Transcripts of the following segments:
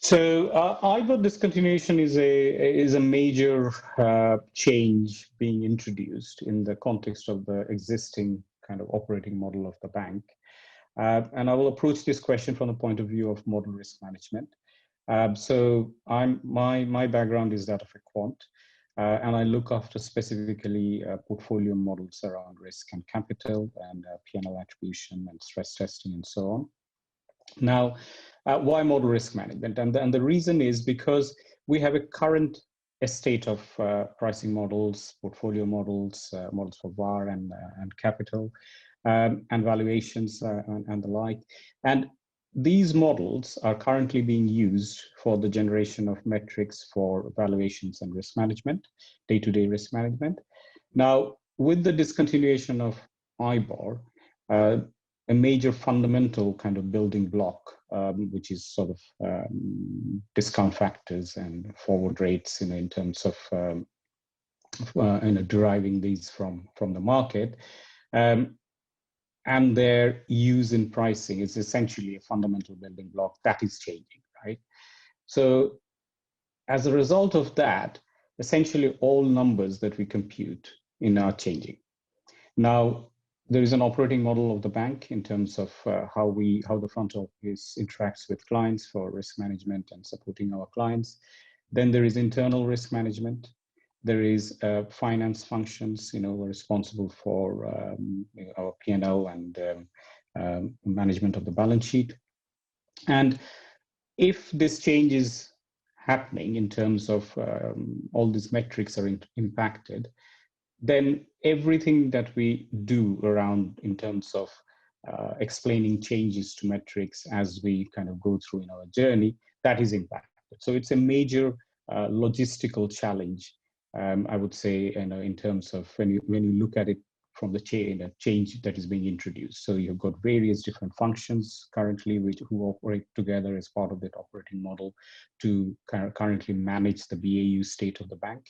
So IBOR discontinuation is a major change being introduced in the context of the existing kind of operating model of the bank. And I will approach this question from the point of view of model risk management. So my background is that of a quant, and I look after specifically portfolio models around risk and capital and P&L attribution and stress testing and so on. Now, why model risk management? And the reason is because we have a current estate of pricing models, portfolio models, models for VaR and capital, and valuations and the like. And these models are currently being used for the generation of metrics for valuations and risk management, day-to-day risk management. Now, with the discontinuation of IBOR, a major fundamental kind of building block, which is sort of discount factors and forward rates, in terms of deriving these from the market, and their use in pricing is essentially a fundamental building block that is changing, right? So as a result of that, essentially all numbers that we compute are changing. Now, there is an operating model of the bank in terms of how the front office interacts with clients for risk management and supporting our clients. Then there is internal risk management. There is finance functions, we're responsible for our P&L and management of the balance sheet. And if this change is happening in terms of all these metrics are impacted, then everything that we do around in terms of explaining changes to metrics as we kind of go through in our journey, that is impacted. So it's a major logistical challenge, I would say, in terms of when you look at it from the change that is being introduced. So you've got various different functions currently who operate together as part of that operating model to currently manage the BAU state of the bank.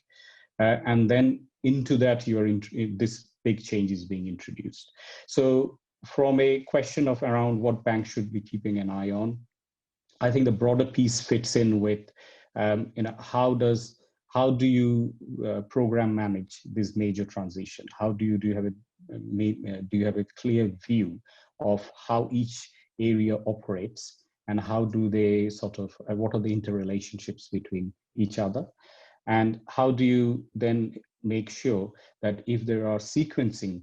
And then into that, this big change is being introduced. So from a question of around what banks should be keeping an eye on, I think the broader piece fits in with, how do you program manage this major transition? How do you have a clear view of how each area operates, and how do they what are the interrelationships between each other? And how do you then make sure that if there are sequencing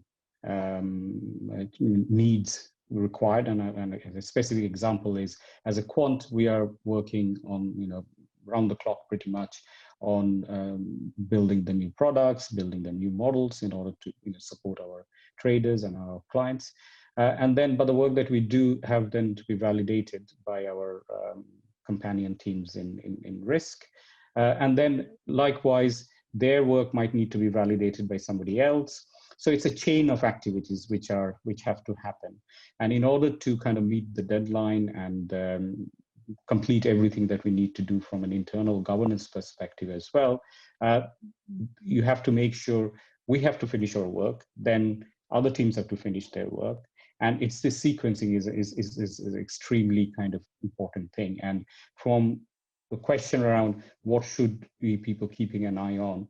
needs required, and a specific example is, as a quant, we are working on, round the clock pretty much on building the new products, building the new models in order to support our traders and our clients. But the work that we do have then to be validated by our companion teams in risk. And then likewise, their work might need to be validated by somebody else. So it's a chain of activities which have to happen. And in order to kind of meet the deadline and complete everything that we need to do from an internal governance perspective as well, you have to make sure we have to finish our work, then other teams have to finish their work. And it's this sequencing is an extremely kind of important thing. And from the question around what should be people keeping an eye on,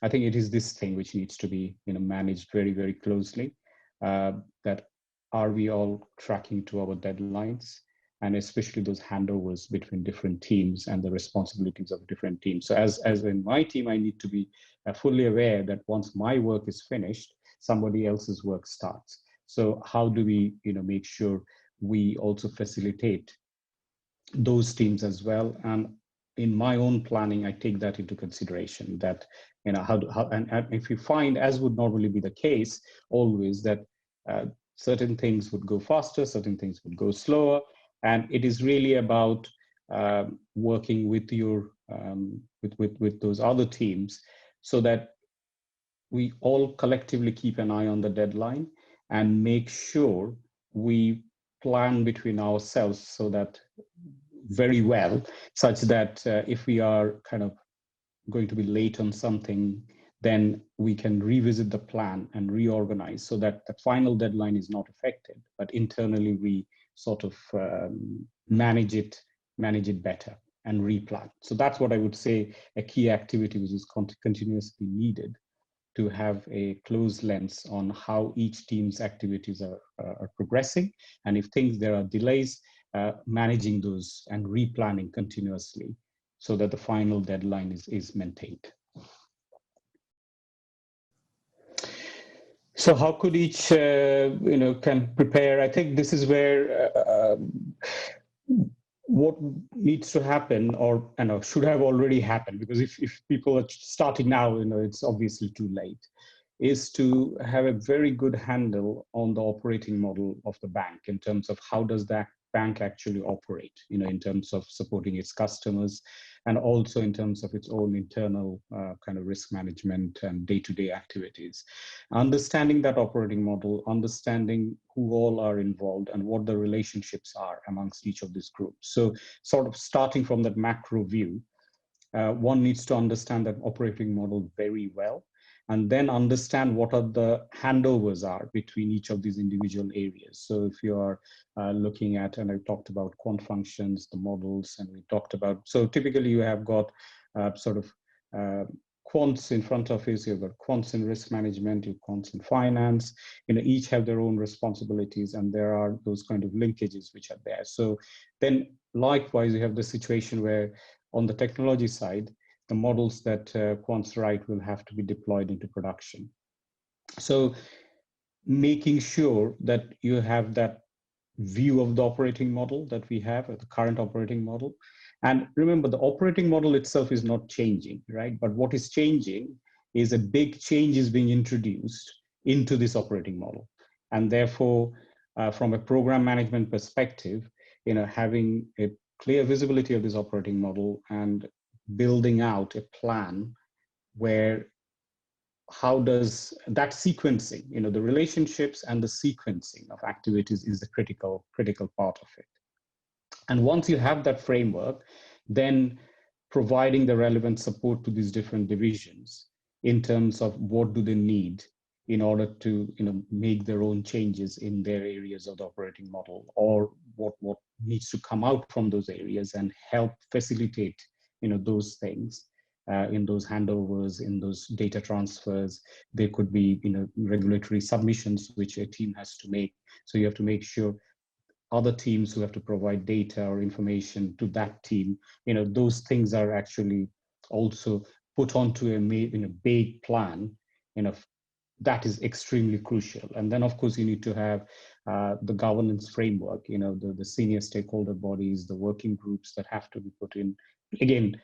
I think it is this thing which needs to be managed very, very closely. That are we all tracking to our deadlines, and especially those handovers between different teams and the responsibilities of different teams. So as in my team, I need to be fully aware that once my work is finished, somebody else's work starts. So how do we make sure we also facilitate those teams as well? And in my own planning, I take that into consideration, that and if you find, as would normally be the case always, that certain things would go faster, certain things would go slower, and it is really about working with your with those other teams so that we all collectively keep an eye on the deadline and make sure we plan between ourselves so that very well, such that if we are kind of going to be late on something, then we can revisit the plan and reorganize so that the final deadline is not affected, but internally we sort of manage it better. and replan. So that's what I would say a key activity which is continuously needed to have a close lens on how each team's activities are progressing. And if there are delays, managing those and replanning continuously so that the final deadline is maintained. So how could each, can prepare? I think this is where what needs to happen, or should have already happened, because if people are starting now, it's obviously too late, is to have a very good handle on the operating model of the bank in terms of how does that bank actually operate, in terms of supporting its customers, and also in terms of its own internal kind of risk management and day-to-day activities. Understanding that operating model, understanding who all are involved and what the relationships are amongst each of these groups. So sort of starting from that macro view, one needs to understand that operating model very well, and then understand what are the handovers are between each of these individual areas. So if you are looking at, and I talked about quant functions, the models, and we talked about, so typically you have got quants in front of us, you've got quants in risk management, you've quants in finance, each have their own responsibilities, and there are those kind of linkages which are there. So then likewise, you have the situation where on the technology side, the models that quants write will have to be deployed into production. So making sure that you have that view of the operating model that we have, the current operating model. And remember, the operating model itself is not changing, right? But what is changing is a big change is being introduced into this operating model. And therefore, from a program management perspective, having a clear visibility of this operating model and building out a plan where how does that sequencing, the relationships and the sequencing of activities is the critical part of it. And once you have that framework, then providing the relevant support to these different divisions in terms of what do they need in order to make their own changes in their areas of the operating model, or what needs to come out from those areas and help facilitate those things in those handovers, in those data transfers. There could be regulatory submissions which a team has to make. So you have to make sure other teams who have to provide data or information to that team, those things are actually also put onto a big plan, that is extremely crucial. And then of course you need to have the governance framework, the senior stakeholder bodies, the working groups that have to be put in. Again,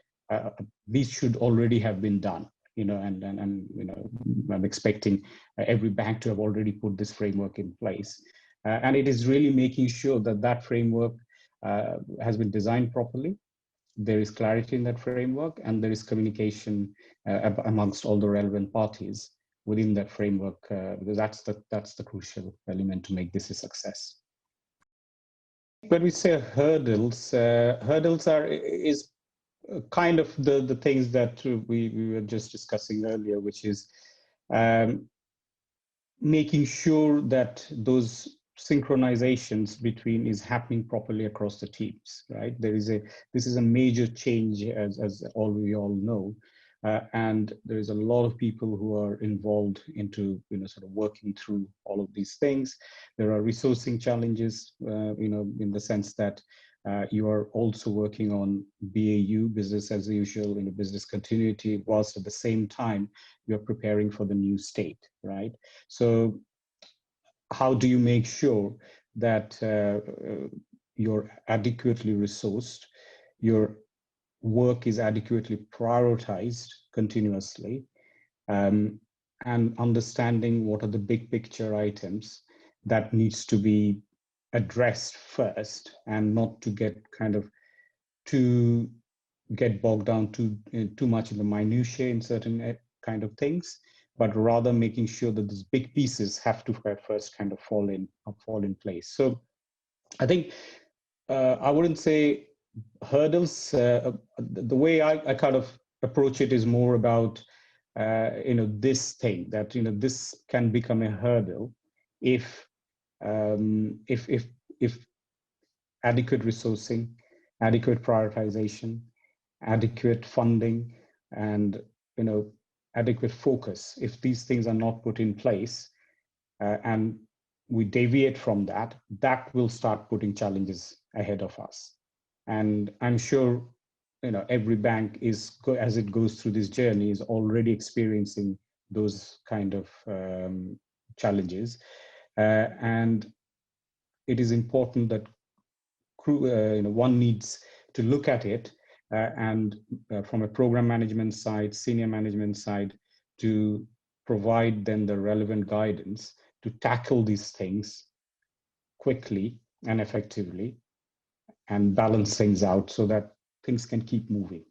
these should already have been done, and I'm expecting every bank to have already put this framework in place. And it is really making sure that that framework has been designed properly. There is clarity in that framework, and there is communication amongst all the relevant parties within that framework, because that's the crucial element to make this a success. When we say hurdles, hurdles is kind of the things that we were just discussing earlier, which is making sure that those synchronizations between is happening properly across the teams, right? This is a major change, as we all know, and there is a lot of people who are involved into sort of working through all of these things. There are resourcing challenges, in the sense that you are also working on BAU, business as usual, business continuity, whilst at the same time you're preparing for the new state, right? So how do you make sure that you're adequately resourced, your work is adequately prioritized continuously, and understanding what are the big picture items that needs to be addressed first, and not to get bogged down too much in the minutiae in certain kind of things, but rather making sure that these big pieces have to first kind of fall in place. So I think I wouldn't say hurdles. The way I kind of approach it is more about this thing that this can become a hurdle if adequate resourcing, adequate prioritization, adequate funding, and adequate focus. If these things are not put in place and we deviate from that, that will start putting challenges ahead of us. And I'm sure every bank is, as it goes through this journey, is already experiencing those kind of challenges. And it is important that one needs to look at it and from a program management side, senior management side, to provide them the relevant guidance to tackle these things quickly and effectively and balance things out so that things can keep moving.